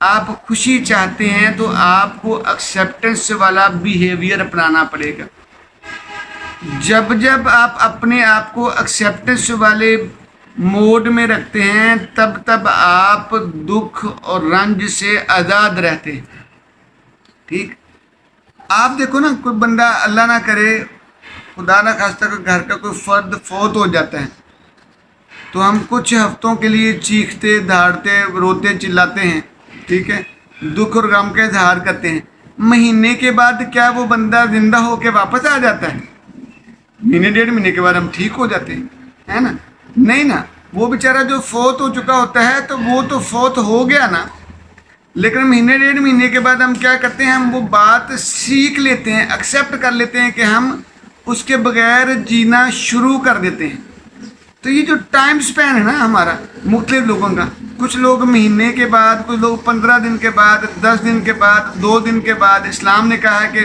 آپ خوشی چاہتے ہیں تو آپ کو ایکسیپٹنس والا بیہیویئر اپنانا پڑے گا. جب جب آپ اپنے آپ کو ایکسیپٹنس والے موڈ میں رکھتے ہیں تب تب آپ دکھ اور رنج سے آزاد رہتے ہیں. ٹھیک. آپ دیکھو نا، کوئی بندہ اللہ نہ کرے، خدا نہ خواستہ کہ گھر کا کوئی فرد فوت ہو جاتا ہے تو ہم کچھ ہفتوں کے لیے چیختے دھاڑتے روتے چلاتے ہیں. ٹھیک ہے، دکھ اور غم کا اظہار کرتے ہیں. مہینے کے بعد کیا وہ بندہ زندہ ہو کے واپس آ جاتا ہے؟ مہینے ڈیڑھ مہینے کے بعد ہم ٹھیک ہو جاتے ہیں، ہے نا؟ نہیں نا. وہ بیچارہ جو فوت ہو چکا ہوتا ہے تو وہ تو فوت ہو گیا نا، لیکن مہینے ڈیڑھ مہینے کے بعد ہم کیا کرتے ہیں، ہم وہ بات سیکھ لیتے ہیں، ایکسیپٹ کر لیتے ہیں کہ ہم اس کے بغیر جینا شروع کر دیتے ہیں. تو یہ جو ٹائم سپین ہے نا ہمارا مختلف لوگوں کا، کچھ لوگ مہینے کے بعد، کچھ لوگ 15 دن کے بعد، 10 دن کے بعد، 2 دن کے بعد. اسلام نے کہا ہے کہ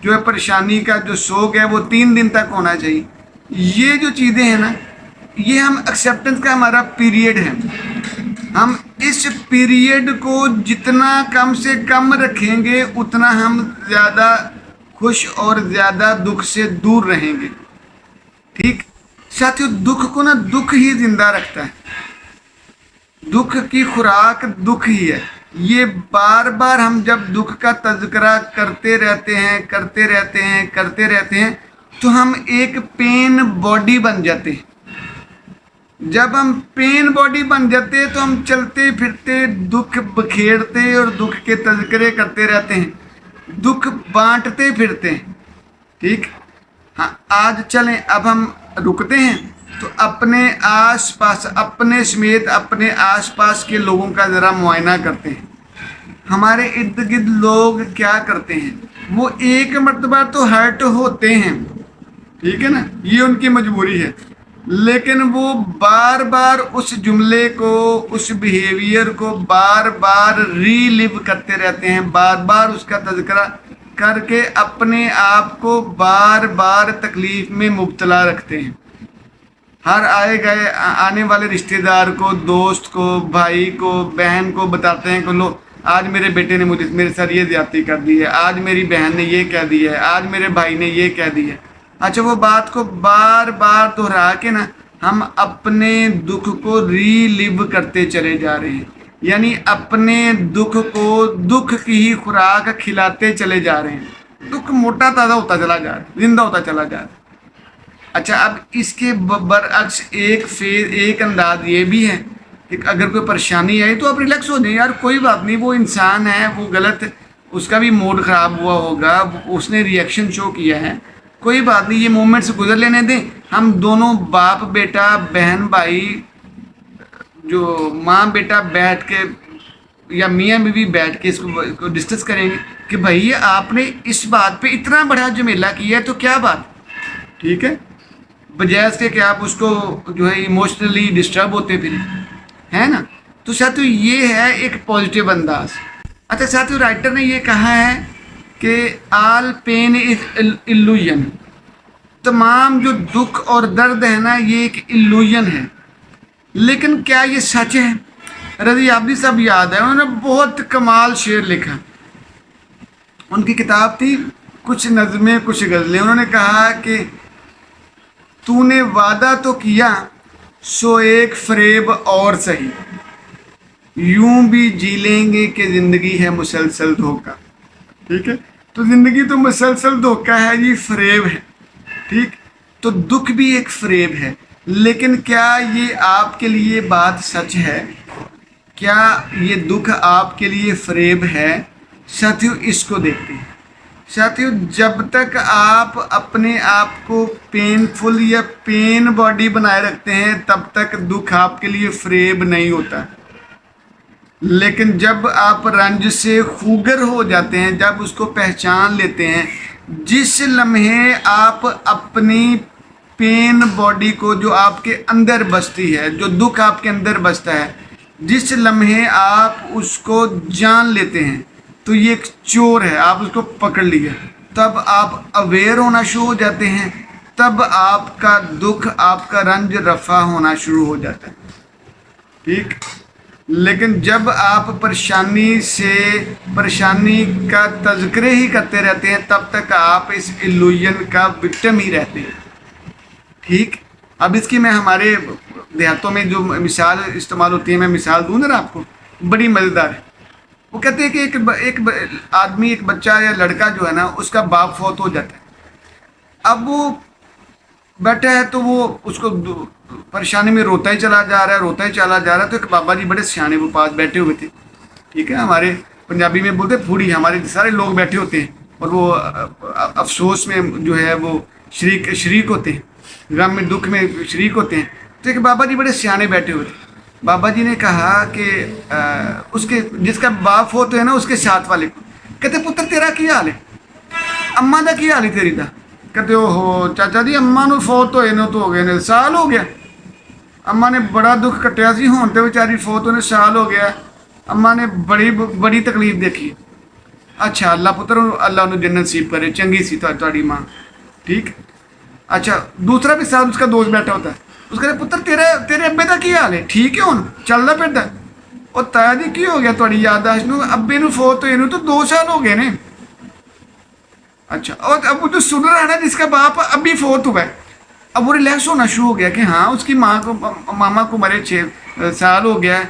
جو ہے پریشانی کا جو سوگ ہے وہ 3 دن تک ہونا چاہیے. یہ جو چیزیں ہیں نا، یہ ہم ایکسیپٹنس کا ہمارا پیریڈ ہے. ہم اس پیریڈ کو جتنا کم سے کم رکھیں گے اتنا ہم زیادہ خوش اور زیادہ دکھ سے دور رہیں گے. ٹھیک. ساتھیو، دکھ کو نا دکھ ہی زندہ رکھتا ہے. دکھ کی خوراک دکھ ہی ہے. یہ بار بار ہم جب دکھ کا تذکرہ کرتے رہتے ہیں تو ہم ایک پین باڈی بن جاتے ہیں. جب ہم پین باڈی بن جاتے ہیں تو ہم چلتے پھرتے دکھ بکھیرتے اور دکھ کے تذکرے کرتے رہتے ہیں، دکھ بانٹتے پھرتے ہیں. ٹھیک. ہاں، آج چلیں اب ہم رکتے ہیں تو اپنے آس پاس، اپنے سمیت اپنے آس پاس کے لوگوں کا ذرا معائنہ کرتے ہیں. ہمارے ارد گرد لوگ کیا کرتے ہیں؟ وہ ایک مرتبہ تو ہرٹ ہوتے ہیں، ٹھیک ہے نا، یہ ان کی مجبوری ہے، لیکن وہ بار بار اس جملے کو، اس بیہیویئر کو بار بار ری لیو کرتے رہتے ہیں، بار بار اس کا تذکرہ کر کے اپنے آپ کو بار بار تکلیف میں مبتلا رکھتے ہیں. ہر آنے والے رشتہ دار کو، دوست کو، بھائی کو، بہن کو بتاتے ہیں کہ لو، آج میرے بیٹے نے میرے ساتھ یہ زیادتی کر دی ہے، آج میری بہن نے یہ کہہ دی ہے، آج میرے بھائی نے یہ کہہ دی ہے. اچھا، وہ بات کو بار بار دہرا کے نا ہم اپنے دکھ کو ری لیو کرتے چلے جا رہے ہیں، یعنی اپنے دکھ کو دکھ کی ہی خوراک کھلاتے چلے جا رہے ہیں. دکھ موٹا تازہ ہوتا چلا جا رہا ہے، زندہ ہوتا چلا جا رہا ہے. اچھا، اب اس کے برعکس ایک انداز یہ بھی ہے کہ اگر کوئی پریشانی آئی تو آپ ریلیکس ہو جائیں، یار کوئی بات نہیں، وہ انسان ہے، وہ غلط، اس کا بھی موڈ خراب ہوا ہوگا، اس نے ری ایکشن شو کیا ہے، کوئی بات نہیں، یہ مومنٹ سے گزر لینے دیں. ہم دونوں باپ بیٹا، بہن بھائی، جو ماں بیٹا بیٹھ کے یا میاں بیوی بیٹھ کے اس کو ڈسکس کریں گے کہ بھائی آپ نے اس بات پہ اتنا بڑا جمیلہ کیا ہے تو کیا بات. ٹھیک ہے، بجائے اس کے کہ آپ اس کو جو ہے ایموشنلی ڈسٹرب ہوتے پھر، ہے نا. تو ساتھیو، یہ ہے ایک پازیٹیو انداز. اچھا ساتھیو، رائٹر نے یہ کہا ہے کہ آل پین از illusion. تمام جو دکھ اور درد ہے نا یہ ایک illusion ہے. لیکن کیا یہ سچ ہے؟ رضی عابدی صاحب یاد ہے، انہوں نے بہت کمال شعر لکھا. ان کی کتاب تھی کچھ نظمیں کچھ غزلیں. انہوں نے کہا کہ تو نے وعدہ تو کیا سو ایک فریب اور سہی، یوں بھی جی لیں گے کہ زندگی ہے مسلسل دھوکہ. ٹھیک ہے، تو زندگی تو مسلسل دھوکہ ہے، یہ فریب ہے. ٹھیک. تو دکھ بھی ایک فریب ہے، لیکن کیا یہ آپ کے لیے بات سچ ہے؟ کیا یہ دکھ آپ کے لیے فریب ہے؟ ساتھیو، اس کو دیکھتے ہیں. ساتھیو، جب تک آپ اپنے آپ کو پین فل یا پین باڈی بنائے رکھتے ہیں تب تک دکھ آپ کے لیے فریب نہیں ہوتا. لیکن جب آپ رنج سے خوگر ہو جاتے ہیں، جب اس کو پہچان لیتے ہیں، جس لمحے آپ اپنی پین باڈی کو، جو آپ کے اندر بستی ہے، جو دکھ آپ کے اندر بستا ہے، جس لمحے آپ اس کو جان لیتے ہیں تو یہ ایک چور ہے، آپ اس کو پکڑ لیے، تب آپ اویئر ہونا شروع ہو جاتے ہیں، تب آپ کا دکھ، آپ کا رنج رفع ہونا شروع ہو جاتا ہے. ٹھیک. لیکن جب آپ پریشانی کا تذکرے ہی کرتے رہتے ہیں تب تک آپ اس ایلوژن کا وکٹم ہی رہتے ہیں. ٹھیک. اب اس کی میں ہمارے دیہاتوں میں جو مثال استعمال ہوتی ہے، میں مثال دوں ذرا آپ کو، بڑی مزیدار ہے. وہ کہتے ہیں کہ ایک آدمی، ایک بچہ یا لڑکا جو ہے نا، اس کا باپ فوت ہو جاتا ہے. اب وہ بیٹھا ہے تو وہ اس کو پریشانی میں روتا ہی چلا جا رہا ہے، روتا ہی چلا جا رہا ہے. تو ایک بابا جی بڑے سیانے وہ پاس بیٹھے ہوئے تھے. ٹھیک ہے، ہمارے پنجابی میں بولتے پھوڑی، ہمارے سارے لوگ بیٹھے ہوتے ہیں اور وہ افسوس میں جو ہے وہ شریک ہوتے ہیں، غم میں دکھ میں شریک ہوتے ہیں. تو ایک بابا جی بڑے سیانے بیٹھے ہوئے تھے. بابا جی نے کہا کہ اس کے جس کا باپ ہوتے ہیں نا، اس کے ساتھ والے کو کہتے پتر تیرا کیا حال ہے، اما دا کی حال ہے تیری دا؟ کہتے ہو چاچا جی اما نو فوت ہوئے نو تو ہو گئے نے سال ہو گیا. اما نے بڑا دکھ کٹیا سی، ہون تے بیچاری فوت ہونے سال ہو گیا. اما نے بڑی تکلیف دیکھی. اچھا اللہ پتر اللہ انہوں جنت نصیب کرے، چنگی سی تاری ماں. ٹھیک. اچھا دوسرا بھی ساتھ اس کا دوست بیٹھا ہوتا ہے. اس کہتے پتر تیرے ابے دا کی حال ہے، ٹھیک ہے ہوں چلنا پھردا؟ اور تایا جی کی ہو گیا تھوڑی یادداشت نو، ابے نو فوت ہوئے نو تو 2 سال ہو گئے نے. اچھا، اور اب وہ جو سن رہا ہے نا جس کا باپ ابھی فوت ہوا ہے، اب وہ ریلیکس ہونا شروع ہو گیا کہ ہاں اس کی ماں کو، ماما کو مرے 6 سال ہو گیا ہے.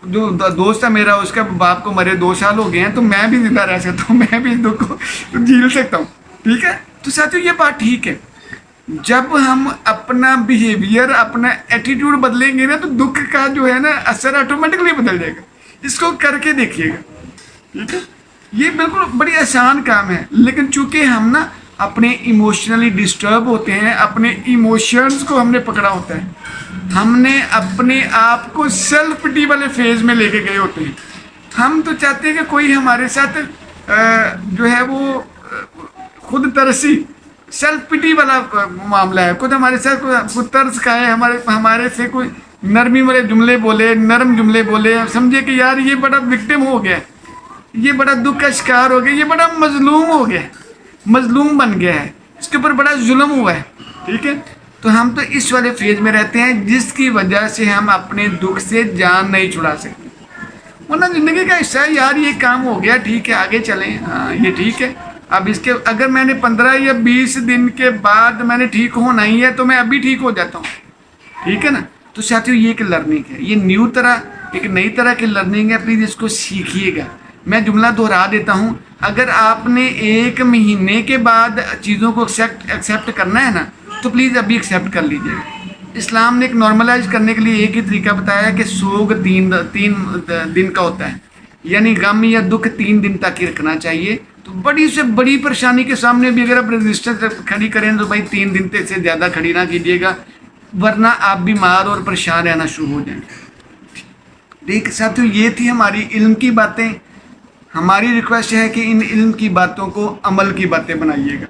جو دوست ہے میرا اس کا باپ کو مرے 2 سال ہو گئے ہیں، تو میں بھی زندہ رہ سکتا ہوں، میں بھی اس دکھ کو جھیل سکتا ہوں. ٹھیک ہے. تو ساتھیو یہ بات ٹھیک ہے. جب ہم اپنا بیہیویئر، اپنا ایٹیٹیوڈ بدلیں گے نا تو دکھ کا جو ہے نا اثر آٹومیٹکلی بدل جائے گا. اس کو کر کے دیکھیے گا. ٹھیک ہے. یہ بالکل بڑی آسان کام ہے، لیکن چونکہ ہم نا اپنے ایموشنلی ڈسٹرب ہوتے ہیں، اپنے ایموشنز کو ہم نے پکڑا ہوتا ہے، ہم نے اپنے آپ کو سیلف پٹی والے فیز میں لے کے گئے ہوتے ہیں. ہم تو چاہتے ہیں کہ کوئی ہمارے ساتھ جو ہے وہ خود ترسی، سیلف پٹی والا معاملہ ہے. خود ہمارے ساتھ کوئی ترس کھائے، ہمارے سے کوئی نرمی والے جملے بولے، نرم جملے بولے، سمجھے کہ یار یہ بڑا وکٹم ہو گیا، یہ بڑا دکھ کا شکار ہو گیا، یہ بڑا مظلوم ہو گیا، مظلوم بن گیا ہے، اس کے اوپر بڑا ظلم ہوا ہے. ٹھیک ہے. تو ہم تو اس والے فیز میں رہتے ہیں جس کی وجہ سے ہم اپنے دکھ سے جان نہیں چھڑا سکتے. ورنہ زندگی کا حصہ ہے یار، یہ کام ہو گیا ٹھیک ہے آگے چلیں، ہاں یہ ٹھیک ہے. اب اس کے اگر میں نے 15 یا 20 دن کے بعد میں نے ٹھیک ہونا ہی ہے تو میں ابھی ٹھیک ہو جاتا ہوں. ٹھیک ہے نا. تو ساتھیو یہ ایک لرننگ ہے، یہ ایک نئی طرح کی لرننگ ہے. پلیز اس کو سیکھیے گا. میں جملہ دہرا دیتا ہوں، اگر آپ نے 1 مہینے کے بعد چیزوں کو ایکسیپٹ کرنا ہے نا تو پلیز ابھی ایکسیپٹ کر لیجیے گا. اسلام نے ایک نارملائز کرنے کے لیے ایک ہی طریقہ بتایا ہے کہ سوگ 3 دن کا ہوتا ہے، یعنی غم یا دکھ 3 دن تک ہی رکھنا چاہیے. تو بڑی سے بڑی پریشانی کے سامنے بھی اگر آپ ریزسٹنس کھڑی کریں تو بھائی 3 دن سے زیادہ کھڑی نہ کیجیے گا، ورنہ آپ بیمار اور پریشان رہنا شروع ہو جائیں گے. ٹھیک ساتھیو، یہ تھی ہماری علم کی باتیں. ہماری ریکویسٹ ہے کہ ان علم کی باتوں کو عمل کی باتیں بنائیے گا.